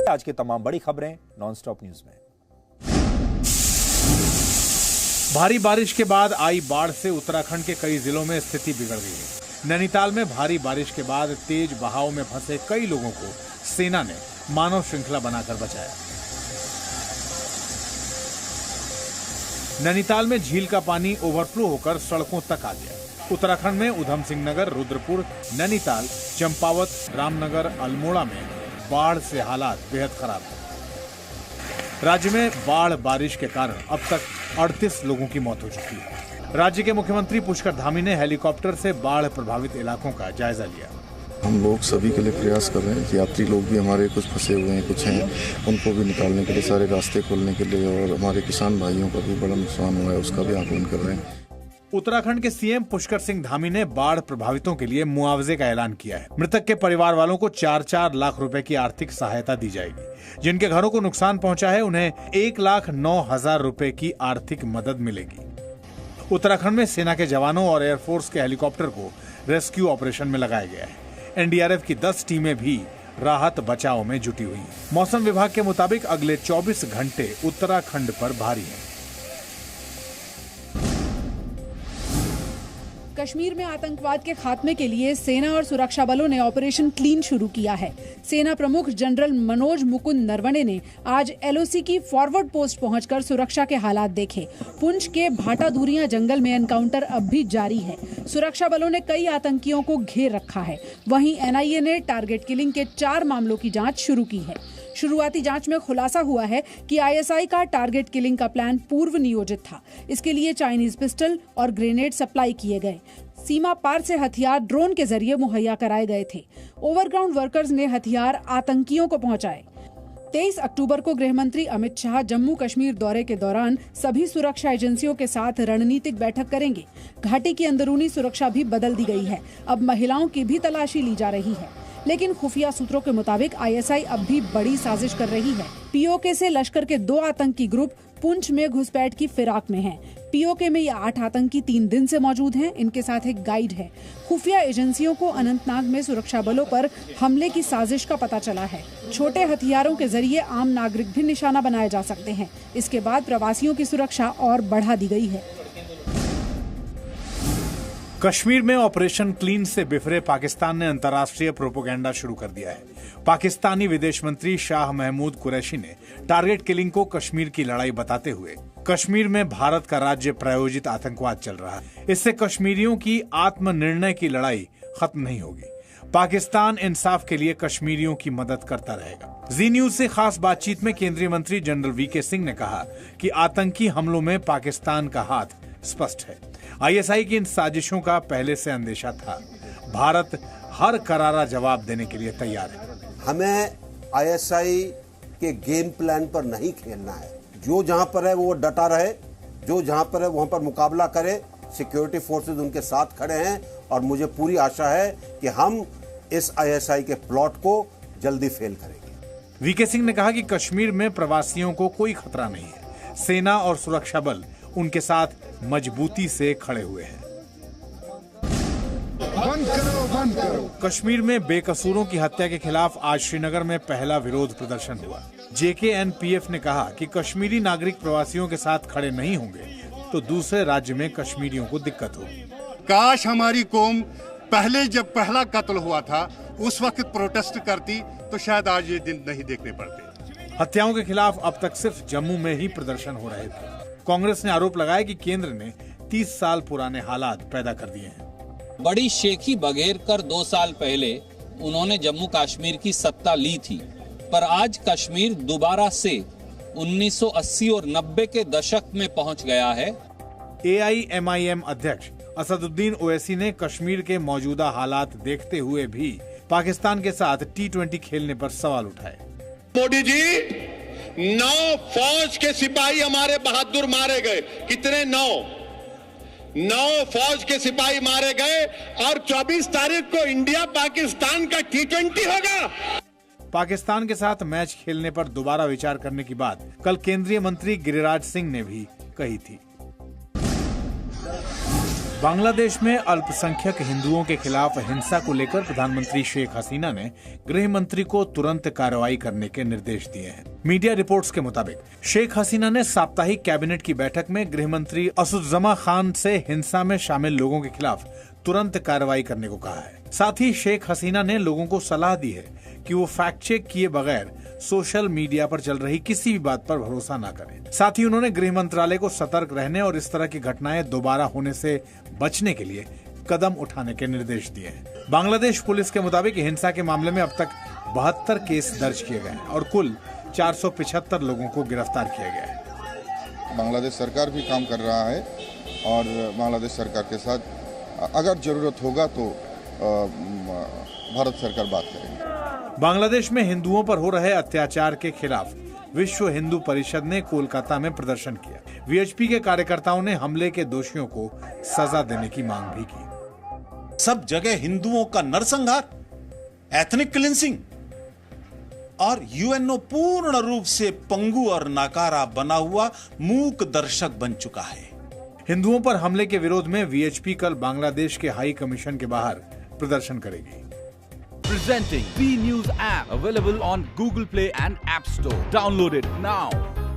आज की तमाम बड़ी खबरें नॉनस्टॉप न्यूज में। भारी बारिश के बाद आई बाढ़ से उत्तराखंड के कई जिलों में स्थिति बिगड़ गई है। नैनीताल में भारी बारिश के बाद तेज बहाव में फंसे कई लोगों को सेना ने मानव श्रृंखला बनाकर बचाया। नैनीताल में झील का पानी ओवरफ्लो होकर सड़कों तक आ गया। उत्तराखंड में उधम सिंह नगर, रुद्रपुर, नैनीताल, चंपावत, रामनगर, अल्मोड़ा में बाढ़ से हालात बेहद खराब है। राज्य में बाढ़ बारिश के कारण अब तक 38 लोगों की मौत हो चुकी है। राज्य के मुख्यमंत्री पुष्कर धामी ने हेलीकॉप्टर से बाढ़ प्रभावित इलाकों का जायजा लिया। हम लोग सभी के लिए प्रयास कर रहे हैं कि यात्री लोग भी हमारे कुछ फंसे हुए हैं, कुछ हैं, उनको भी निकालने के लिए, सारे रास्ते खोलने के लिए, और हमारे किसान भाइयों का भी बड़ा नुकसान हुआ है उसका भी आकलन कर रहे हैं। उत्तराखंड के सीएम पुष्कर सिंह धामी ने बाढ़ प्रभावितों के लिए मुआवजे का ऐलान किया है। मृतक के परिवार वालों को 4-4 लाख रुपए की आर्थिक सहायता दी जाएगी। जिनके घरों को नुकसान पहुंचा है उन्हें 1,09,000 रुपए की आर्थिक मदद मिलेगी। उत्तराखंड में सेना के जवानों और एयरफोर्स के हेलीकॉप्टर को रेस्क्यू ऑपरेशन में लगाया गया है। एनडीआरएफ की 10 टीमें भी राहत बचाव में जुटी हुई हैं। मौसम विभाग के मुताबिक अगले 24 घंटे उत्तराखंड पर भारी हैं। कश्मीर में आतंकवाद के खात्मे के लिए सेना और सुरक्षा बलों ने ऑपरेशन क्लीन शुरू किया है। सेना प्रमुख जनरल मनोज मुकुंद नरवणे ने आज एलओसी की फॉरवर्ड पोस्ट पहुंचकर सुरक्षा के हालात देखे। पुंछ के भाटा दूरियां जंगल में एनकाउंटर अब भी जारी है। सुरक्षा बलों ने कई आतंकियों को घेर रखा है। वहीं एनआईए ने टारगेट किलिंग के 4 मामलों की जाँच शुरू की है। शुरुआती जांच में खुलासा हुआ है कि आईएसआई का टारगेट किलिंग का प्लान पूर्व नियोजित था। इसके लिए चाइनीज पिस्टल और ग्रेनेड सप्लाई किए गए। सीमा पार से हथियार ड्रोन के जरिए मुहैया कराए गए थे। ओवरग्राउंड वर्कर्स ने हथियार आतंकियों को पहुंचाए। 23 अक्टूबर को गृह मंत्री अमित शाह जम्मू कश्मीर दौरे के दौरान सभी सुरक्षा एजेंसियों के साथ रणनीतिक बैठक करेंगे। घाटी की अंदरूनी सुरक्षा भी बदल दी गई है। अब महिलाओं की भी तलाशी ली जा रही है। लेकिन खुफिया सूत्रों के मुताबिक आईएसआई अब भी बड़ी साजिश कर रही है। पीओके से लश्कर के 2 आतंकी ग्रुप पुंछ में घुसपैठ की फिराक में हैं। पीओके में ये 8 आतंकी 3 दिन से मौजूद हैं। इनके साथ एक गाइड है। खुफिया एजेंसियों को अनंतनाग में सुरक्षा बलों पर हमले की साजिश का पता चला है। छोटे हथियारों के जरिए आम नागरिक भी निशाना बनाए जा सकते हैं। इसके बाद प्रवासियों की सुरक्षा और बढ़ा दी गई है। कश्मीर में ऑपरेशन क्लीन से बिफरे पाकिस्तान ने अंतर्राष्ट्रीय प्रोपेगेंडा शुरू कर दिया है। पाकिस्तानी विदेश मंत्री शाह महमूद कुरैशी ने टारगेट किलिंग को कश्मीर की लड़ाई बताते हुए कश्मीर में भारत का राज्य प्रायोजित आतंकवाद चल रहा है। इससे कश्मीरियों की आत्मनिर्णय की लड़ाई खत्म नहीं होगी। पाकिस्तान इंसाफ के लिए कश्मीरियों की मदद करता रहेगा। जी न्यूज से खास बातचीत में केंद्रीय मंत्री जनरल वीके सिंह ने कहा कि आतंकी हमलों में पाकिस्तान का हाथ स्पष्ट है। आईएसआई की इन साजिशों का पहले से अंदेशा था। भारत हर करारा जवाब देने के लिए तैयार है। हमें आईएसआई के गेम प्लान पर नहीं खेलना है। जो जहां पर है वो डटा रहे, जो जहां पर है वहां पर मुकाबला करे। सिक्योरिटी फोर्सेस उनके साथ खड़े हैं और मुझे पूरी आशा है कि हम इस आईएसआई के प्लॉट को जल्दी फेल करेंगे। वीके सिंह ने कहा कि कश्मीर में प्रवासियों को कोई खतरा नहीं है। सेना और सुरक्षा बल उनके साथ मजबूती से खड़े हुए हैं। बंद करो। कश्मीर में बेकसूरों की हत्या के खिलाफ आज श्रीनगर में पहला विरोध प्रदर्शन हुआ। जेकेएनपीएफ ने कहा कि कश्मीरी नागरिक प्रवासियों के साथ खड़े नहीं होंगे तो दूसरे राज्य में कश्मीरियों को दिक्कत होगी। काश हमारी कौम पहले जब पहला कत्ल हुआ था उस वक्त प्रोटेस्ट करती तो शायद आज ये दिन नहीं देखने पड़ते। हत्याओं के खिलाफ अब तक सिर्फ जम्मू में ही प्रदर्शन हो रहे थे। कांग्रेस ने आरोप लगाया कि केंद्र ने 30 साल पुराने हालात पैदा कर दिए हैं। बड़ी शेखी बगैर कर 2 साल पहले उन्होंने जम्मू कश्मीर की सत्ता ली थी, पर आज कश्मीर दोबारा से 1980 और 90 के दशक में पहुंच गया है। एआईएमआईएम अध्यक्ष असदुद्दीन ओवैसी ने कश्मीर के मौजूदा हालात देखते हुए भी पाकिस्तान के साथ T20 खेलने पर सवाल उठाए। मोदी जी, 9 फौज के सिपाही हमारे बहादुर मारे गए। कितने? 9 फौज के सिपाही मारे गए और 24 तारीख को इंडिया पाकिस्तान का T20 होगा। पाकिस्तान के साथ मैच खेलने पर दोबारा विचार करने की बात कल केंद्रीय मंत्री गिरिराज सिंह ने भी कही थी। बांग्लादेश में अल्पसंख्यक हिंदुओं के खिलाफ हिंसा को लेकर प्रधानमंत्री शेख हसीना ने गृह मंत्री को तुरंत कार्रवाई करने के निर्देश दिए हैं। मीडिया रिपोर्ट्स के मुताबिक शेख हसीना ने साप्ताहिक कैबिनेट की बैठक में गृह मंत्री असदुज्जमा खान से हिंसा में शामिल लोगों के खिलाफ तुरंत कार्रवाई करने को कहा है। साथ ही शेख हसीना ने लोगों को सलाह दी है कि वो फैक्ट चेक किए बगैर सोशल मीडिया पर चल रही किसी भी बात पर भरोसा न करें। साथ ही उन्होंने गृह मंत्रालय को सतर्क रहने और इस तरह की घटनाएं दोबारा होने से बचने के लिए कदम उठाने के निर्देश दिए हैं। बांग्लादेश पुलिस के मुताबिक हिंसा के मामले में अब तक 72 केस दर्ज किए गए हैं और कुल 475 लोगों को गिरफ्तार किया गया है। बांग्लादेश सरकार भी काम कर रहा है और बांग्लादेश सरकार के साथ अगर जरूरत होगा तो भारत सरकार बात करेगी। बांग्लादेश में हिंदुओं पर हो रहे अत्याचार के खिलाफ विश्व हिंदू परिषद ने कोलकाता में प्रदर्शन किया। वीएचपी के कार्यकर्ताओं ने हमले के दोषियों को सजा देने की मांग भी की। सब जगह हिंदुओं का नरसंहार, एथनिक क्लिंसिंग और यूएनओ पूर्ण रूप से पंगु और नाकारा बना हुआ मूक दर्शक बन चुका है। हिंदुओं पर हमले के विरोध में वीएचपी कल बांग्लादेश के हाई कमीशन के बाहर प्रदर्शन करेगी। Presenting B News app available on Google Play and App Store. Download it now.